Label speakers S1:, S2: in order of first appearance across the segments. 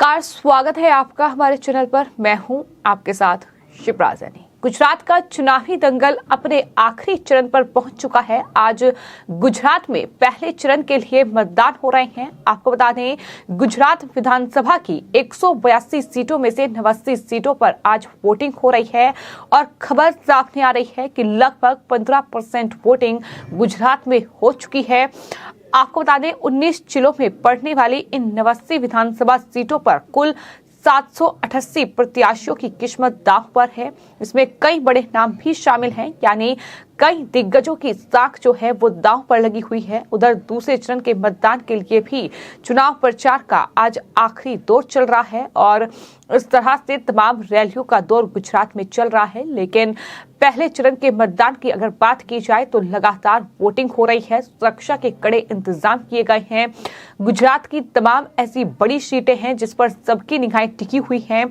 S1: नमस्कार, स्वागत है आपका हमारे चैनल पर। मैं हूं आपके साथ शिवराजनी। गुजरात का चुनावी दंगल अपने आखिरी चरण पर पहुंच चुका है। आज गुजरात में पहले चरण के लिए मतदान हो रहे हैं। आपको बता दें, गुजरात विधानसभा की 182 सीटों में से 89 सीटों पर आज वोटिंग हो रही है और खबर सामने आ रही है कि लगभग 15% वोटिंग गुजरात में हो चुकी है। आपको बता दें, 19 जिलों में पड़ने वाली इन 89 विधानसभा सीटों पर कुल 788 प्रत्याशियों की किस्मत दांव पर है। इसमें कई बड़े नाम भी शामिल हैं, यानी कई दिग्गजों की साख जो है वो दांव पर लगी हुई है। उधर दूसरे चरण के मतदान के लिए भी चुनाव प्रचार का आज आखिरी दौर चल रहा है और इस तरह से तमाम रैलियों का दौर गुजरात में चल रहा है। लेकिन पहले चरण के मतदान की अगर बात की जाए तो लगातार वोटिंग हो रही है। सुरक्षा के कड़े इंतजाम किए गए हैं। गुजरात की तमाम ऐसी बड़ी सीटें हैं जिस पर सबकी निगाहें टिकी हुई हैं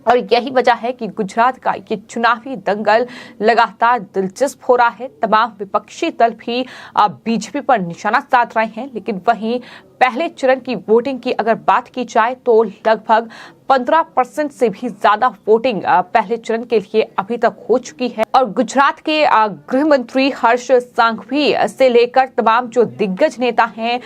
S1: और यही वजह है कि गुजरात का ये चुनावी दंगल लगातार दिलचस्प हो रहा है। तमाम विपक्षी दल भी बीजेपी पर निशाना साध रहे हैं, लेकिन वहीं पहले चरण की वोटिंग की अगर बात की जाए तो लगभग 15% से भी ज्यादा वोटिंग पहले चरण के लिए अभी तक हो चुकी है और गुजरात के गृह मंत्री हर्ष सांघवी से लेकर तमाम जो दिग्गज नेता हैं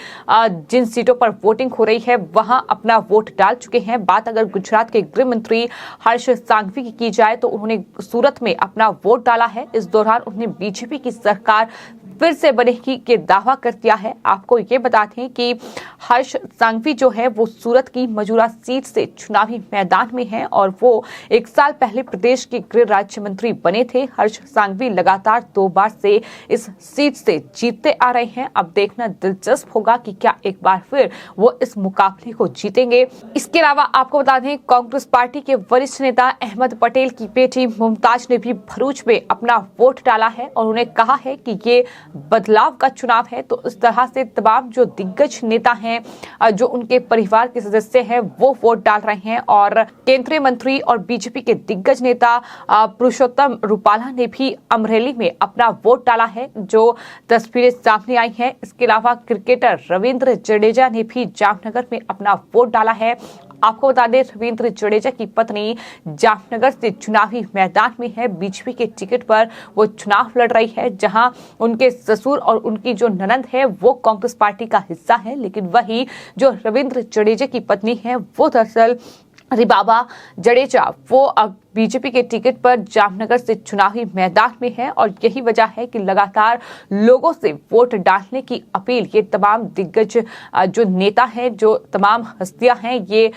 S1: जिन सीटों पर वोटिंग हो रही है वहां अपना वोट डाल चुके हैं। बात अगर गुजरात के गृह मंत्री हर्ष सांघवी की जाए तो उन्होंने सूरत में अपना वोट डाला है। इस दौरान उन्होंने बीजेपी की सरकार फिर से बनेगी के दावा कर दिया है। आपको ये बता दें कि हर्ष सांघवी जो है वो सूरत की मजूरा सीट से चुनावी मैदान में है और वो 1 साल पहले प्रदेश के गृह राज्य मंत्री बने थे। हर्ष सांघवी लगातार 2 बार से इस सीट से जीतते आ रहे हैं। अब देखना दिलचस्प होगा कि क्या एक बार फिर वो इस मुकाबले को जीतेंगे। इसके अलावा आपको बता दें, कांग्रेस पार्टी के वरिष्ठ नेता अहमद पटेल की बेटी मुमताज ने भी भरूच में अपना वोट डाला है और उन्होंने कहा है कि ये बदलाव का चुनाव है। तो इस तरह से तमाम जो दिग्गज नेता हैं, जो उनके परिवार के सदस्य हैं, वो वोट डाल रहे हैं और केंद्रीय मंत्री और बीजेपी के दिग्गज नेता पुरुषोत्तम रूपाला ने भी अमरेली में अपना वोट डाला है, जो तस्वीरें सामने आई हैं। इसके अलावा क्रिकेटर रविंद्र जडेजा ने भी जामनगर में अपना वोट डाला है। आपको बता दें, रविंद्र जडेजा की पत्नी जामनगर से चुनावी मैदान में है। बीजेपी के टिकट पर वो चुनाव लड़ रही है, जहां उनके ससुर और उनकी जो ननंद है वो कांग्रेस पार्टी का हिस्सा है। लेकिन वही जो रविंद्र जडेजा की पत्नी है वो दरअसल रिबाबा जडेजा वो अब बीजेपी के टिकट पर जामनगर से चुनावी मैदान में है और यही वजह है कि लगातार लोगों से वोट डालने की अपील ये तमाम दिग्गज जो नेता हैं, जो तमाम हस्तियां हैं, ये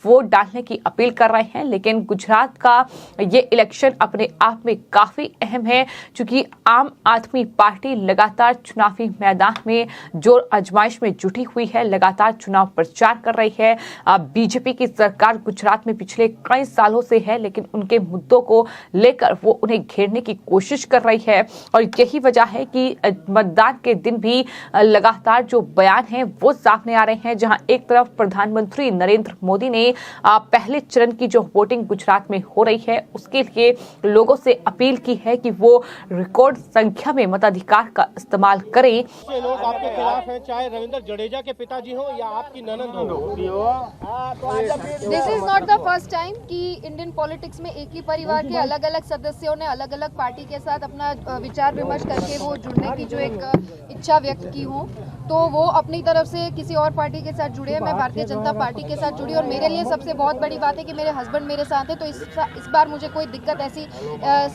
S1: वोट डालने की अपील कर रहे हैं। लेकिन गुजरात का ये इलेक्शन अपने आप में काफी अहम है, क्योंकि आम आदमी पार्टी लगातार चुनावी मैदान में जोर आजमाइश में जुटी हुई है, लगातार चुनाव प्रचार कर रही है। बीजेपी की सरकार गुजरात में पिछले कई सालों से है, लेकिन उनके मुद्दों को लेकर वो उन्हें घेरने की कोशिश कर रही है और यही वजह है कि मतदान के दिन भी लगातार जो बयान हैं वो सामने आ रहे हैं। जहां एक तरफ प्रधानमंत्री नरेंद्र मोदी ने पहले चरण की जो वोटिंग गुजरात में हो रही है उसके लिए लोगों से अपील की है कि वो रिकॉर्ड संख्या में मताधिकार का इस्तेमाल करें।
S2: लोग आपके खिलाफ हैं, चाहे रविंद्र जडेजा के पिताजी हो या आपकी ननंद हो।
S3: This is not the first time कि इंडियन पॉलिटिक्स में एक ही परिवार के अलग अलग सदस्यों ने अलग अलग पार्टी के साथ अपना विचार विमर्श करके वो जुड़ने की जो एक इच्छा व्यक्त की हो, तो वो अपनी तरफ से किसी और पार्टी के साथ जुड़े हैं। मैं भारतीय जनता पार्टी के साथ जुड़ी और मेरे लिए सबसे बहुत बड़ी बात है कि मेरे हस्बैंड मेरे साथ है, तो इस बार मुझे कोई दिक्कत ऐसी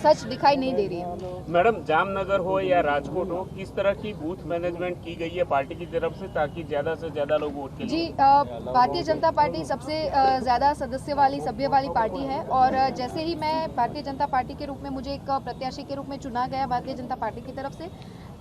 S3: सच दिखाई नहीं दे रही है।
S4: मैडम, जामनगर हो या राजकोट हो, किस तरह की बूथ मैनेजमेंट की गई है पार्टी की तरफ से ताकि ज्यादा से ज्यादा लोग वोट के लिए?
S3: जी, भारतीय जनता पार्टी सबसे ज्यादा सदस्य वाली सभ्य वाली पार्टी है और जैसे ही मैं भारतीय जनता पार्टी के रूप में मुझे एक प्रत्याशी के रूप में चुना गया भारतीय जनता पार्टी की तरफ से,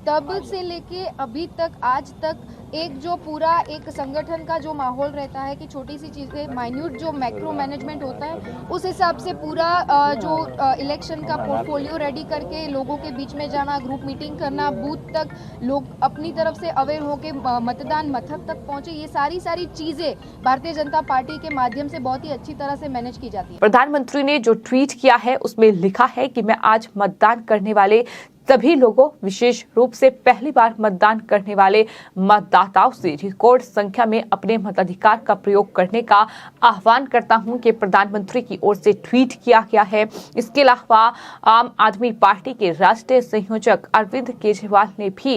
S3: तब से लेके अभी तक आज तक एक जो पूरा एक संगठन का जो माहौल रहता है कि छोटी सी चीज़ें माइन्यूट जो मैक्रो मैनेजमेंट होता है उस हिसाब से पूरा जो इलेक्शन का पोर्टफोलियो रेडी करके लोगों के बीच में जाना, ग्रुप मीटिंग करना, बूथ तक लोग अपनी तरफ से अवेयर होके मतदान मथक तक पहुंचे, ये सारी चीज़ें भारतीय जनता पार्टी के माध्यम से बहुत ही अच्छी तरह से मैनेज की जाती है।
S1: प्रधानमंत्री ने जो ट्वीट किया है उसमें लिखा है कि मैं आज मतदान करने वाले सभी लोगों, विशेष रूप से पहली बार मतदान करने वाले मतदाताओं से रिकॉर्ड संख्या में अपने मताधिकार का प्रयोग करने का आह्वान करता हूं कि प्रधानमंत्री की ओर से ट्वीट किया गया है। इसके अलावा आम आदमी पार्टी के राष्ट्रीय संयोजक अरविंद केजरीवाल ने भी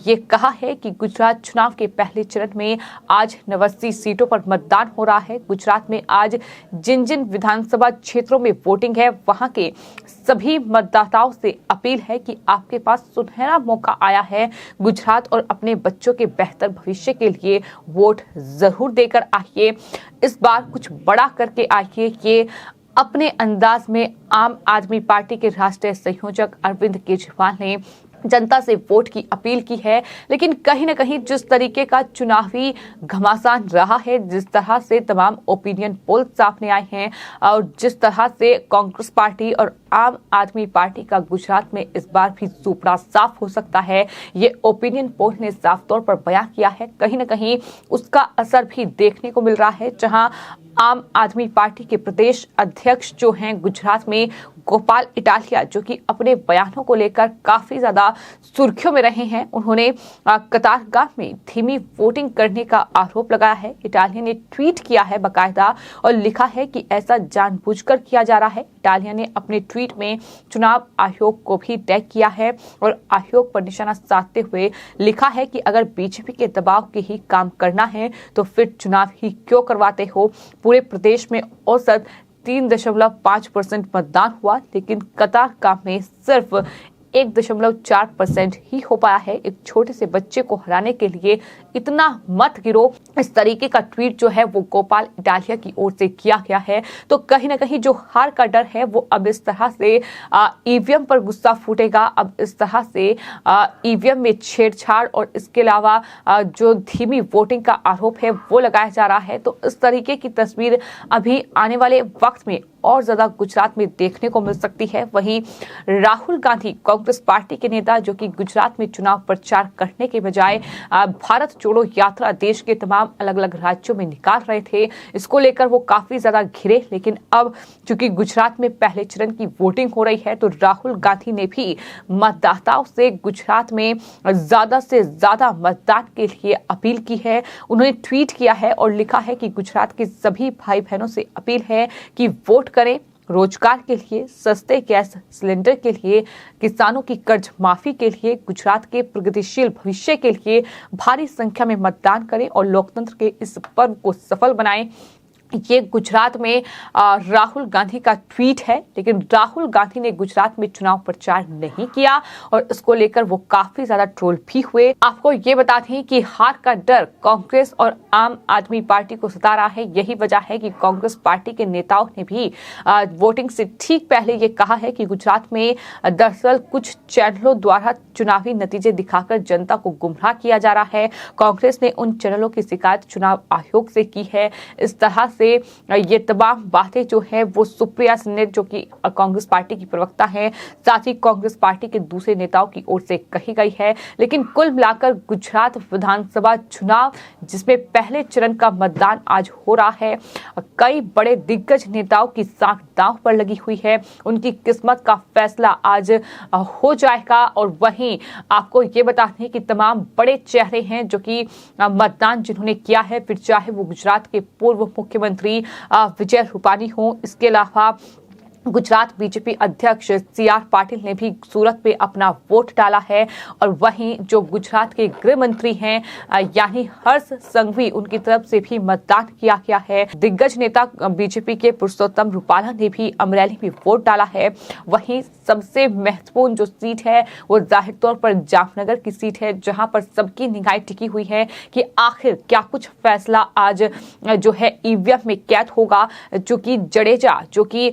S1: ये कहा है कि गुजरात चुनाव के पहले चरण में आज 89 सीटों पर मतदान हो रहा है। गुजरात में आज जिन जिन विधानसभा क्षेत्रों में वोटिंग है, वहां के सभी मतदाताओं से अपील है कि आपके पास सुनहरा मौका आया है। गुजरात और अपने बच्चों के बेहतर भविष्य के लिए वोट जरूर देकर आइए। इस बार कुछ बड़ा करके आइए। ये अपने अंदाज में आम आदमी पार्टी के राष्ट्रीय संयोजक अरविंद केजरीवाल ने जनता से वोट की अपील की है। लेकिन कहीं न कहीं जिस तरीके का चुनावी घमासान रहा है, जिस तरह से तमाम ओपिनियन पोल सामने आए हैं और जिस तरह से कांग्रेस पार्टी और आम आदमी पार्टी का गुजरात में इस बार भी सुपड़ा साफ हो सकता है, ये ओपिनियन पोल ने साफ तौर पर बयां किया है। कहीं न कहीं उसका असर भी देखने को मिल रहा है, जहां आम आदमी पार्टी के प्रदेश अध्यक्ष जो हैं गुजरात में गोपाल इटालिया, जो कि अपने बयानों को लेकर काफी ज्यादा सुर्खियों में रहे हैं, उन्होंने कतारगाह में धीमी वोटिंग करने का आरोप लगाया है। इटालिया ने ट्वीट किया है बाकायदा और लिखा है कि ऐसा जानबूझकर किया जा रहा है। इटालिया ने अपने ट्वीट में चुनाव आयोग को भी टैग किया है और आयोग पर निशाना साधते हुए लिखा है कि अगर बीजेपी के दबाव के ही काम करना है तो फिर चुनाव ही क्यों करवाते हो। पूरे प्रदेश में औसत 3.5% मतदान हुआ, लेकिन कतारगाह में सिर्फ 1.4% ही हो पाया है। एक छोटे से बच्चे को हराने के लिए इतना मत गिरो, इस तरीके का ट्वीट जो है वो गोपाल इटालिया की ओर से किया गया है। तो कहीं ना कहीं जो हार का डर है वो अब इस तरह से ईवीएम पर गुस्सा फूटेगा। अब इस तरह से ईवीएम में छेड़छाड़ और इसके अलावा जो धीमी वोटिंग का आरोप है वो लगाया जा रहा है। तो इस तरीके की तस्वीर अभी आने वाले वक्त में और ज्यादा गुजरात में देखने को मिल सकती है। वहीं राहुल गांधी, कांग्रेस पार्टी के नेता, जो कि गुजरात में चुनाव प्रचार करने के बजाय भारत जोड़ो यात्रा देश के तमाम अलग अलग राज्यों में निकाल रहे थे, इसको लेकर वो काफी ज्यादा घिरे। लेकिन अब चूंकि गुजरात में पहले चरण की वोटिंग हो रही है, तो राहुल गांधी ने भी मतदाताओं से गुजरात में ज्यादा से ज्यादा मतदान के लिए अपील की है। उन्होंने ट्वीट किया है और लिखा है कि गुजरात के सभी भाई बहनों से अपील है कि वोट करें, रोजगार के लिए, सस्ते गैस सिलेंडर के लिए, किसानों की कर्ज माफी के लिए, गुजरात के प्रगतिशील भविष्य के लिए भारी संख्या में मतदान करें और लोकतंत्र के इस पर्व को सफल बनाएं। ये गुजरात में राहुल गांधी का ट्वीट है। लेकिन राहुल गांधी ने गुजरात में चुनाव प्रचार नहीं किया और इसको लेकर वो काफी ज्यादा ट्रोल भी हुए। आपको ये बता दें कि हार का डर कांग्रेस और आम आदमी पार्टी को सता रहा है। यही वजह है कि कांग्रेस पार्टी के नेताओं ने भी वोटिंग से ठीक पहले ये कहा है कि गुजरात में दरअसल कुछ चैनलों द्वारा चुनावी नतीजे दिखाकर जनता को गुमराह किया जा रहा है। कांग्रेस ने उन चैनलों की शिकायत चुनाव आयोग से की है। इस तरह से ये तमाम बातें जो है वो सुप्रिया सिन्हा, जो कि कांग्रेस पार्टी की प्रवक्ता है, साथ ही कांग्रेस पार्टी के दूसरे नेताओं की ओर से कही गई है। लेकिन कुल मिलाकर गुजरात विधानसभा चुनाव, जिसमें पहले चरण का मतदान आज हो रहा है, कई बड़े दिग्गज नेताओं की साख दांव पर लगी हुई है। उनकी किस्मत का फैसला आज हो जाएगा। और वहीं आपको ये बता दें कि तमाम बड़े चेहरे हैं जो कि मतदान जिन्होंने किया है, फिर चाहे वो गुजरात के पूर्व मुख्यमंत्री विजय रूपानी हो, इसके अलावा गुजरात बीजेपी अध्यक्ष CR पाटिल ने भी सूरत में अपना वोट डाला है। और वहीं जो गुजरात के गृह मंत्री हैं यानी हर्ष संघवी, उनकी तरफ से भी मतदान किया गया है। दिग्गज नेता बीजेपी के पुरुषोत्तम रूपाला ने भी अमरेली में वोट डाला है। वहीं सबसे महत्वपूर्ण जो सीट है वो जाहिर तौर पर जामनगर की सीट है, जहां पर सबकी निगाहें टिकी हुई है कि आखिर क्या कुछ फैसला आज जो है ईवीएम में कैद होगा। जो कि जडेजा, जो कि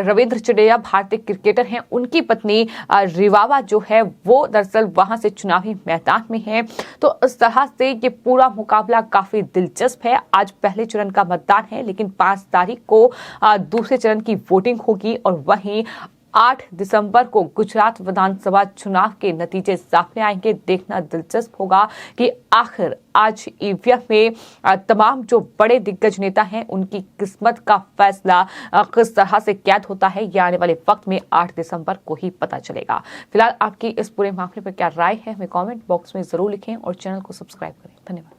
S1: रविंद्र जडेजा भारतीय क्रिकेटर हैं, उनकी पत्नी रिवावा जो है वो दरअसल वहां से चुनावी मैदान में है। तो इस तरह से ये पूरा मुकाबला काफी दिलचस्प है। आज पहले चरण का मतदान है, लेकिन 5 तारीख को दूसरे चरण की वोटिंग होगी। और वहीं 8 दिसंबर को गुजरात विधानसभा चुनाव के नतीजे सामने आएंगे। देखना दिलचस्प होगा कि आखिर आज ईवीएम में तमाम जो बड़े दिग्गज नेता हैं उनकी किस्मत का फैसला किस तरह से कैद होता है, ये आने वाले वक्त में 8 दिसंबर को ही पता चलेगा। फिलहाल आपकी इस पूरे मामले पर क्या राय है, हमें कमेंट बॉक्स में जरूर लिखें और चैनल को सब्सक्राइब करें। धन्यवाद।